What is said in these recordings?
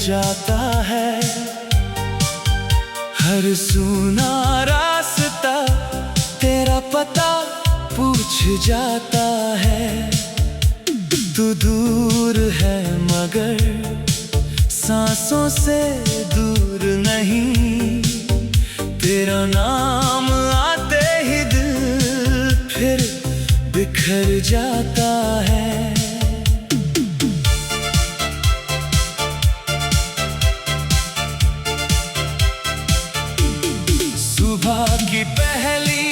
जाता है। हर सूना रास्ता तेरा पता पूछ जाता है। तू दूर है मगर सांसों से दूर नहीं। तेरा नाम आते ही दिल फिर बिखर जाता है। सुबह की पहली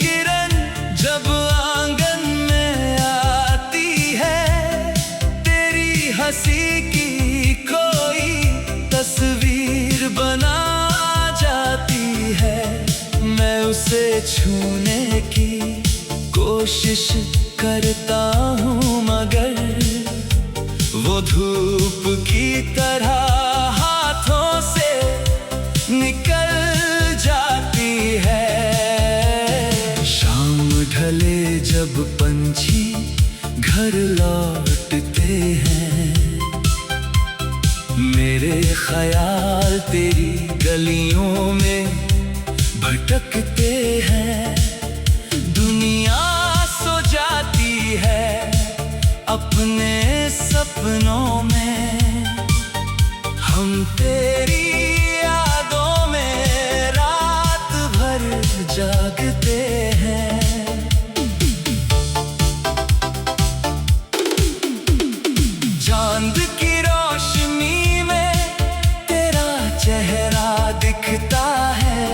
किरण जब आंगन में आती है, तेरी हंसी की कोई तस्वीर बना जाती है। मैं उसे छूने की कोशिश करता हूँ मगर वो धूप की तरह हाथों से निकल जाती है। शाम ढले जब पंछी घर लौटते हैं, मेरे ख्याल तेरी गलियों में भटकते हैं। दुनिया सो जाती है अपने सपनों में, हम तेरी यादों में रात भर जागते हैं। चांद की रोशनी में तेरा चेहरा दिखता है।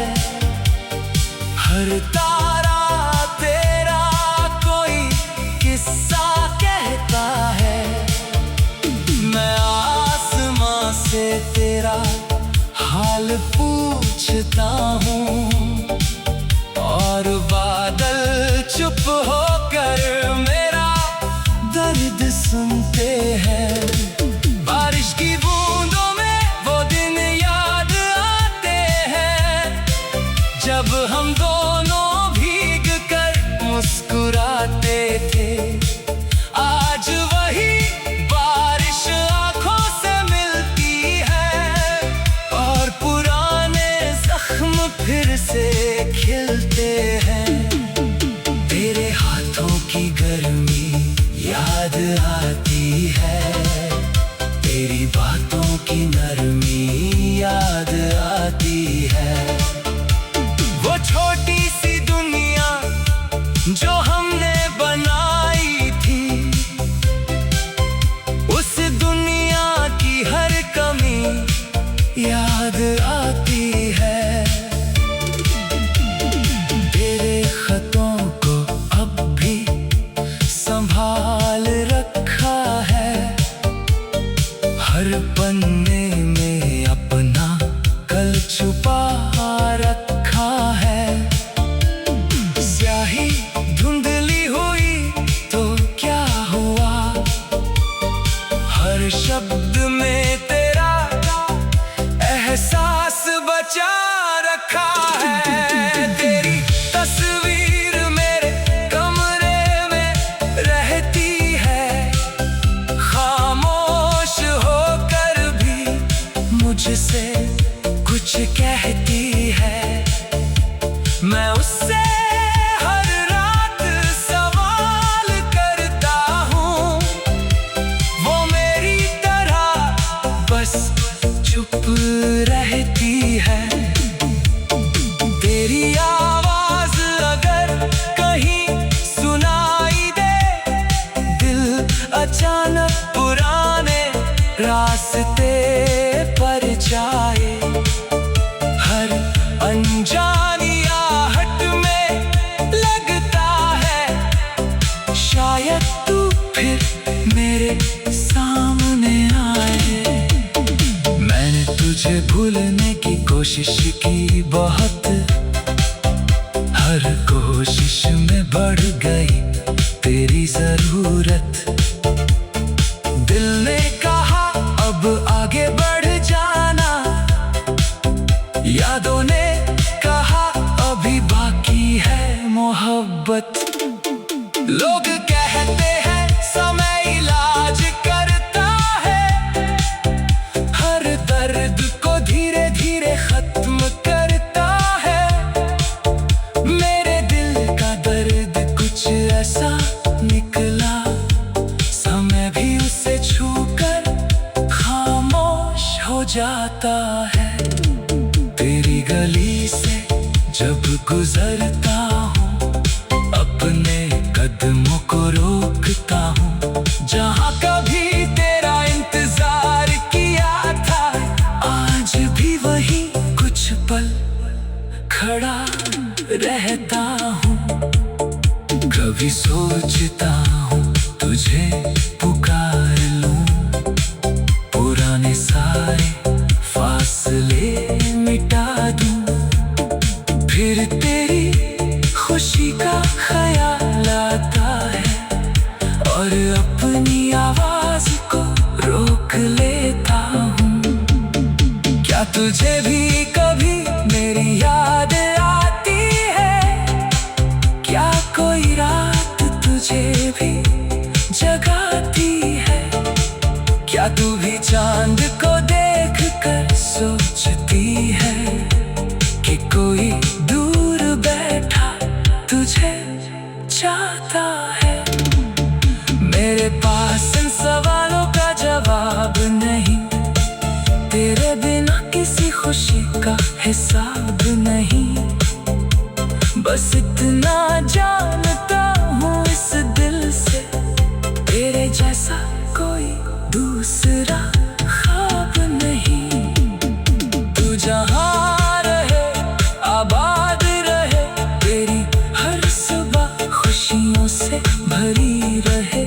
हर तारा तेरा कोई किस्सा कहता है। मैं आसमां से तेरा हाल पूछता हूँ और बादल चुप होकर मेरा दर्द सुनते हैं। बारिश की बूंदों में वो दिन याद आते हैं जब हम दोनों भीग कर मुस्कुराते थे। आज वही बारिश आंखों से मिलती है और पुराने जख्म फिर से खिलते हैं। तेरे हाथों की गर्मी याद आती है, तेरी बातों की नरमी याद आती है। वो छोटी सी दुनिया जो हमने बनाई थी, उस दुनिया की हर कमी याद आती है। तेरे खतों को अब भी संभाल रखा है, हर पन्ने में अपना कल छुपा रखा है। स्याही धुंधली हुई तो क्या हुआ, हर शब्द में तेरा एहसास बचा रखा है। तेरी तस्वीर मेरे कमरे में रहती है, खामोश होकर भी मुझसे कुछ कहती है। मैं उससे हर रात सवाल करता हूँ, वो मेरी तरह बस चुप रहती है। तेरी आवाज अगर कहीं सुनाई दे, दिल अचानक पुराने रास्ते पर जाए। हर अनजानी आहट में लगता है शायद तू फिर मेरे सामने आए। मैंने तुझे भूलने की कोशिश की बहुत, हर कोशिश में बढ़ गई तेरी जरूरत। दिल ने कहा अब आगे बढ़ जाना, यादों ने कहा अभी बाकी है मोहब्बत। लोग कहते हैं समय इलाज करता है, हर तेरी गली से जब गुजरता हूँ, अपने कदमों को रोकता हूँ। जहाँ कभी तेरा इंतजार किया था, आज भी वही कुछ पल खड़ा रहता हूँ। कभी सोचता हूँ तुझे पुकार लूँ, पुराने सारे फासले मिटा दूँ। फिर तेरी खुशी का ख्याल आता है और अपनी आवाज को रोक लेता हूँ। क्या तुझे भी कभी मेरी याद आती है? क्या कोई रात तुझे भी जगाती है? क्या तू भी चांद को देख कर सोचती है कि कोई दूर बैठा तुझे चाहता है? मेरे पास इन सवालों का जवाब नहीं, तेरे बिना किसी खुशी का हिसाब नहीं। बस इतना जानता हूँ इस दिल से, तेरे जैसा कोई दूसरा ख्वाब नहीं। तू जहाँ रहे आबाद रहे, तेरी हर सुबह खुशियों से भरी रहे।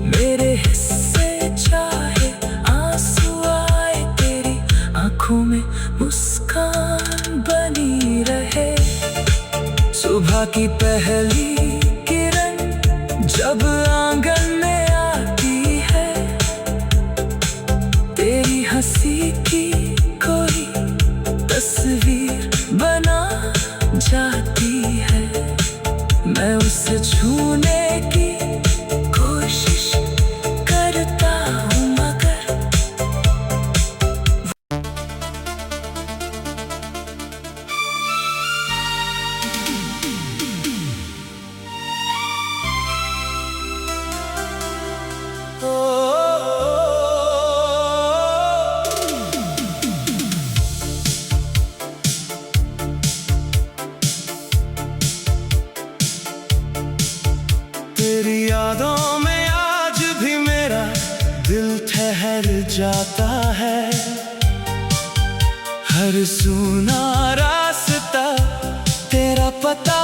मेरे हिस्से चाहे आंसू आए, तेरी आंखों में मुस्कान बनी रहे। सुबह की पहली किरण जब आंगन में आती है, तेरी हंसी की कोई तस्वीर बना जाती है। मैं उसे छूने की कोशिश करता हूँ, मगर तेरी यादों में आज भी मेरा दिल ठहर जाता है। हर सूना रास्ता तेरा पता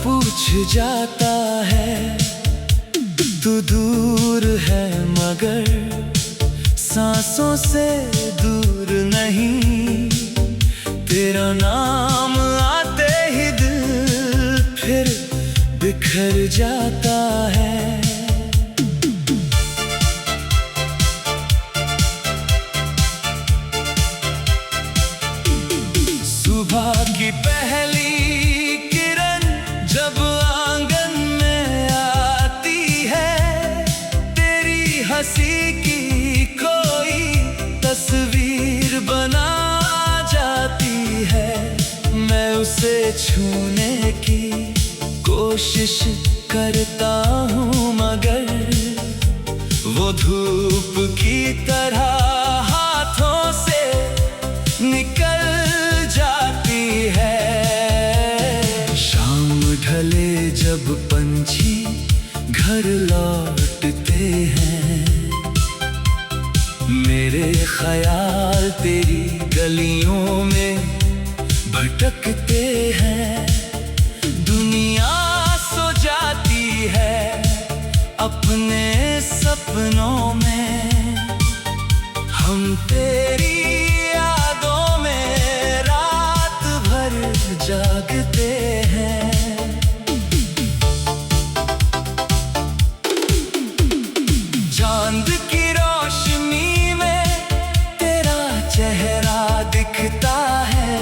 पूछ जाता है। तू दूर है मगर सांसों से दूर नहीं। तेरा नाम आते ही दिल फिर बिखर जाता है। सुबह की पहली किरण जब आंगन में आती है, तेरी हंसी की कोई तस्वीर बना जाती है। मैं उसे छूने की कोशिश करता हूँ, मगर वो धूप की तरह हाथों से निकल जाती है। शाम ढले जब पंछी घर लौटते हैं, मेरे ख्याल तेरी गलियों में भटकते हैं। दुनिया सो जाती है अपने सपनों में, हम तेरी यादों में रात भर जागते हैं। चांद की रोशनी में तेरा चेहरा दिखता है।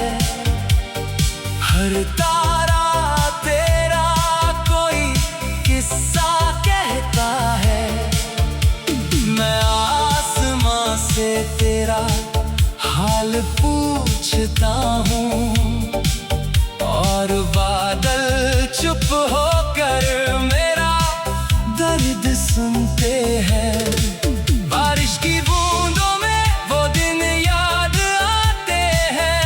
हर तारा तेरा कोई किस्सा कहता है। मैं आसमां से तेरा हाल पूछता हूँ, और बादल चुप होकर मेरा दर्द सुनते हैं। बारिश की बूंदों में वो दिन याद आते हैं,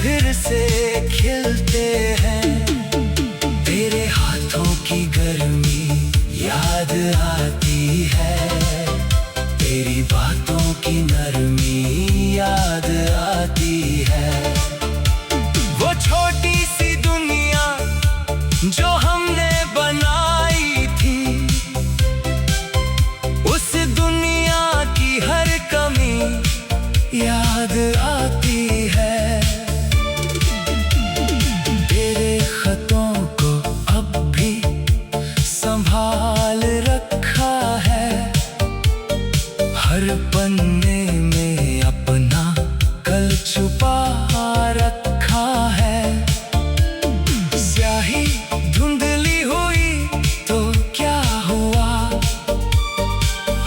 फिर से खिलते हैं। तेरे हाथों की गर्मी याद आती है, तेरी बातों की नरमी याद आती है। वो छोटी सी दुनिया जो हमने बनाई थी, उस दुनिया की हर कमी याद आती है। तेरे खतों को अब भी संभाल रखा है, हर पन्ने में अपना कल छुपा रखा है। स्याही धुंधली हुई तो क्या हुआ,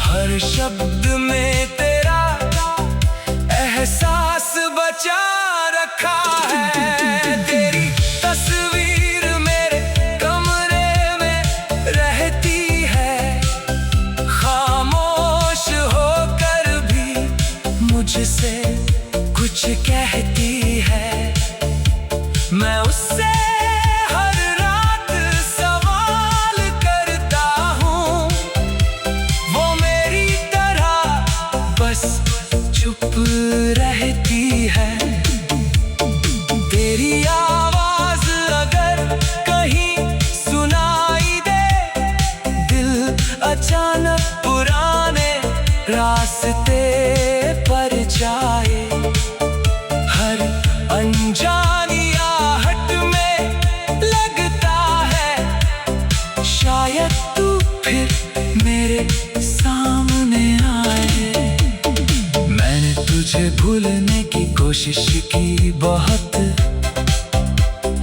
हर शब्द में तेरा एहसास बचा रखा है। तेरी तस्वीर मेरे कमरे में रहती है, खामोश होकर भी मुझसे कुछ कहती है। मैं उससे हर रात सवाल करता हूँ, वो मेरी तरह बस चुप रहती है। तेरी आवाज अगर कहीं सुनाई दे, दिल अचानक पुराने रास्ते पर जाए। हर अनजानी आहट में लगता है, शायद तू फिर मेरे सामने आए। मैंने तुझे भूलने की कोशिश की बहुत,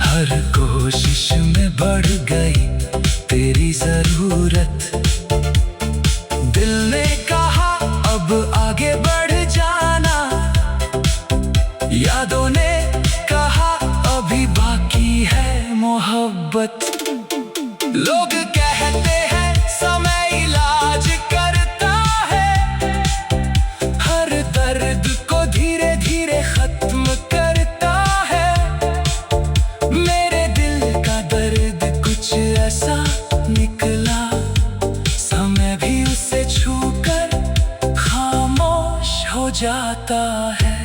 हर कोशिश में बढ़ गई तेरी जरूरत। दिल ने कहा अब आगे बढ़ जाना, यादों ने कहा अभी बाकी है मोहब्बत। लोग कहते हैं समय इलाज करता है, हर दर्द को धीरे धीरे खत्म करता है। मेरे दिल का दर्द कुछ ऐसा निकला, समय भी उसे छूकर खामोश हो जाता है।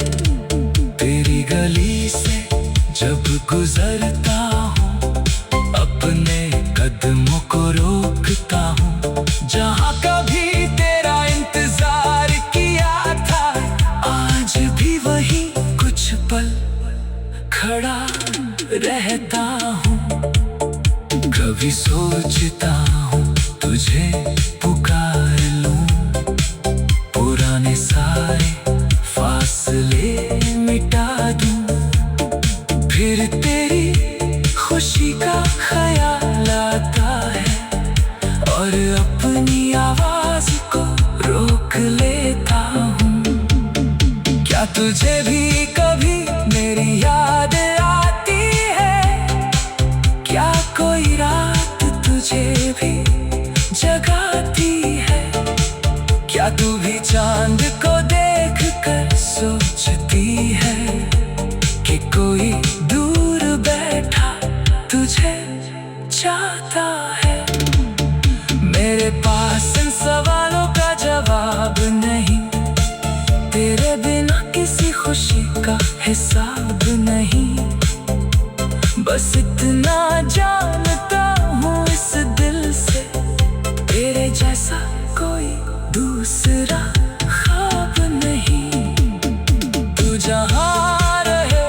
तेरी गली से जब गुजरता हूँ, अपने कदमों को रोकता हूँ। जहाँ कभी तेरा इंतजार किया था, आज भी वही कुछ पल खड़ा रहता हूँ। कभी सोचता हूँ तुझे पुकार लूं, पुराने सारे फासले मिटा दूं। फिर तेरी खुशी का ख्याल आता है, और अपनी आवाज को रोक लेता हूँ। क्या तुझे भी कभी मेरी याद आती है, क्या कोई रात तुझे भी जगाती है? क्या तू भी चांद को देख कर सोचती है कि कोई दूर बैठा तुझे चाहता है? मेरे पास इन सवालों का जवाब नहीं, तेरे बिना किसी खुशी का हिसाब नहीं। बस इतना जानता हूँ इस दिल से, तेरे जैसा कोई दूसरा ख्वाब नहीं। तू जहाँ रहे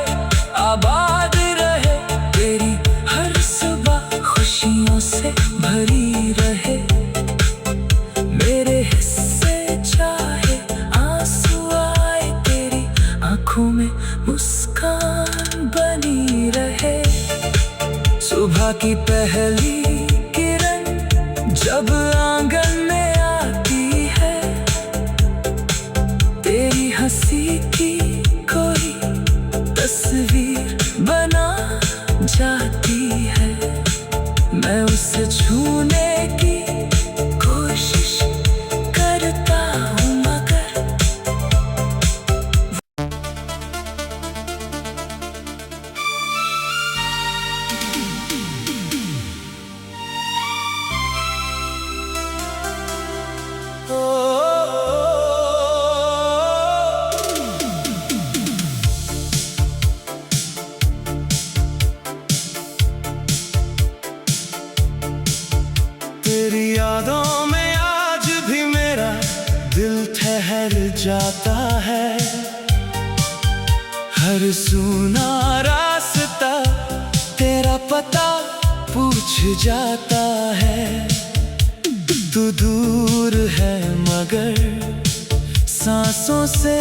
आबाद रहे, तेरी हर सुबह खुशियों से भरी रहे। मेरे हिस्से चाहे आंसू आए, तेरी आंखों में मुस्कान बनी रहे। सुबह की पहली किरण जब आंगन में आती है, तेरी हंसी की कोई तस्वीर बना जाती है। मैं उसे छूने की कोशिश करता हूँ, मगर जाता है। हर सूना रास्ता तेरा पता पूछ जाता है। तू दूर है मगर सांसों से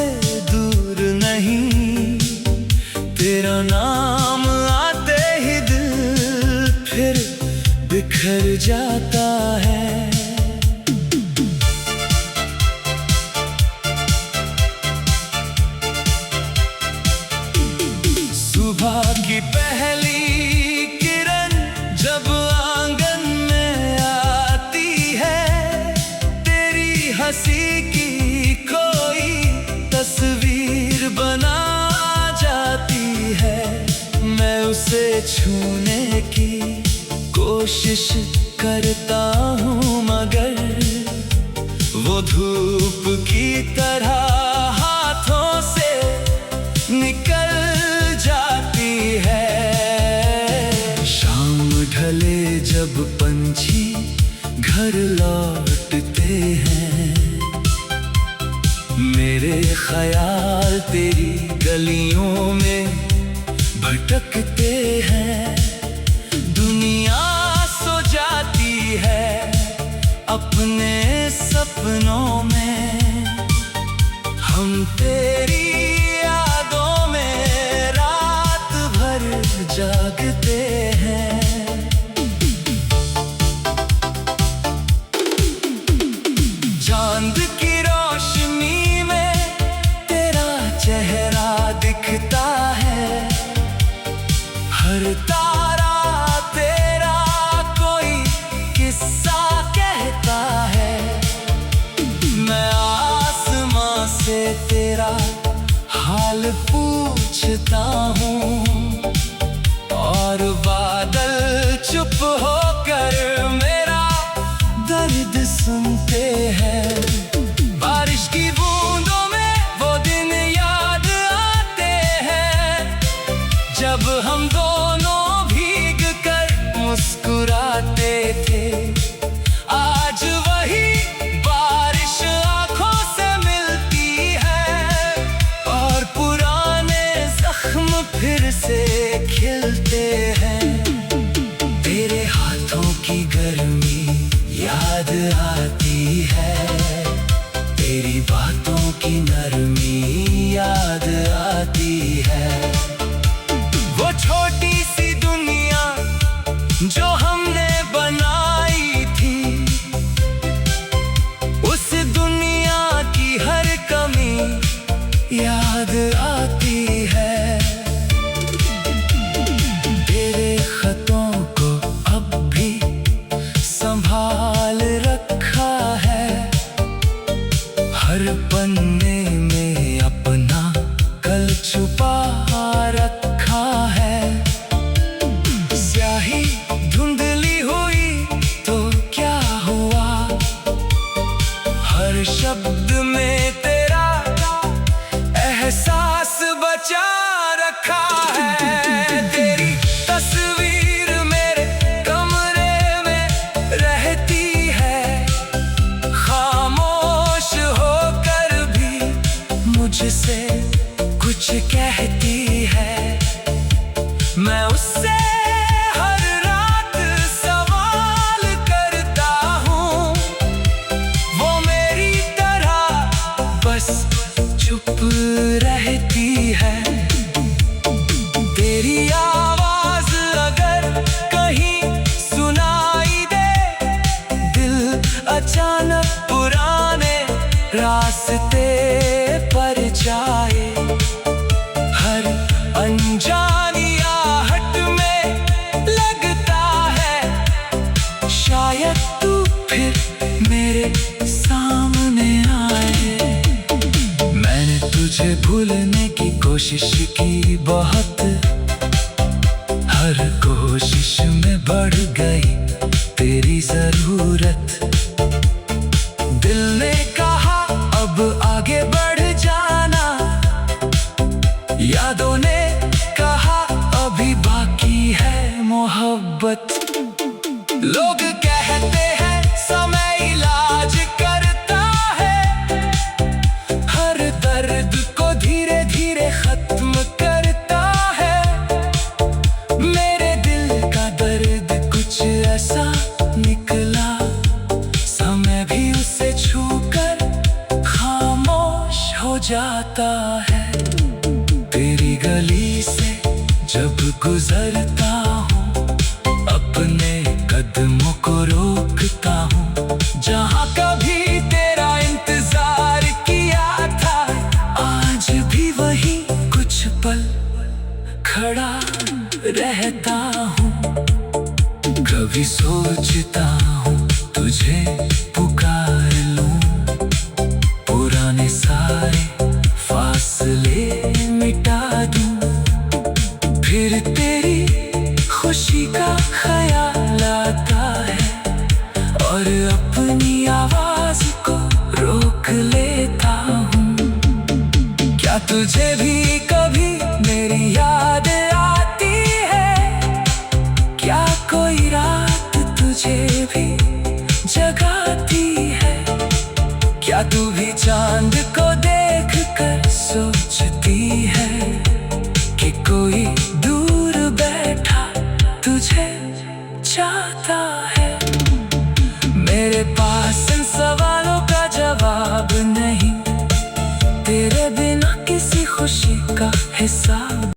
दूर नहीं। तेरा नाम आते ही दिल फिर बिखर जाता है। सुबह की पहली किरण जब आंगन में आती है, तेरी हंसी की कोई तस्वीर बना जाती है। मैं उसे छूने की कोशिश करता हूँ मगर वो धूप की तरह हाथों से निकल जाती है। शाम ढले जब पंछी घर लौटते हैं, मेरे ख्याल तेरी गलियों में भटकते हैं। दुनिया सो जाती है अपने सपनों में, हम तेरी यादों में रात भर जागते हैं। चांद की रोशनी में तेरा चेहरा दिखता है। हर तारा तेरा कोई किस्सा कहता है। मैं आसमां से तेरा हाल पूछता हूँ और बादल चुप होकर मेरा दर्द सुनते हैं। बारिश की बूंदों में वो दिन याद आते हैं जब हम दोनों भीग कर मुस्कुराते थे। आज वही बारिश आंखों से मिलती है और पुराने जख्म फिर से खिलते हैं। तेरे हाथों की गर्मी याद आती है, तेरी बातों की नरमी याद आती है। वो छोटी सी दुनिया जो हमने बनाई थी, उस दुनिया की हर कमी याद आती है। तेरे खतों को अब भी संभाल रखा है, हर पन्ने में अपना कल छुपा रखा है। स्याही धुंधली हुई तो क्या हुआ, हर शब्द में तेरा एहसास बचा रखा है। तेरी तस्वीर मेरे कमरे में रहती है, खामोश होकर भी मुझसे कुछ कहती है। मैं उससे हर रात सवाल करता हूँ, वो मेरी तरह बस चुप रहती है। तेरी आवाज अगर कहीं सुनाई दे, दिल अचानक पुराने रास्ते पर जाए। हर अनजानी आहट में लगता है शायद तू फिर मेरे सामने आए। मैंने तुझे भूलने की कोशिश की बहुत, हर कोशिश में बढ़ गई तेरी जरूरत। दिल ने कहा अब आगे बढ़ जाना, यादों ने कहा अभी बाकी है मोहब्बत। लोग कहते हैं समय इलाज करता है, हर जब गुजरता हूँ अपने कदमों को रोकता हूँ, जहाँ कभी तेरा इंतजार किया था आज भी वही कुछ पल खड़ा रहता हूँ। कभी सोचता हूँ तुझे पुकार लूं, पुराने सारे फासले मिटा दूं, फिर तेरी खुशी का ख्याल आता है और अपनी आवाज को रोक लेता हूँ। क्या तुझे भी कभी मेरी याद आती है? क्या कोई रात तुझे भी जगाती है? क्या तू भी चांद को देख कर सोचती है कि कोई दूर बैठा तुझे चाहता है? मेरे पास इन सवालों का जवाब नहीं, तेरे बिना किसी खुशी का हिसाब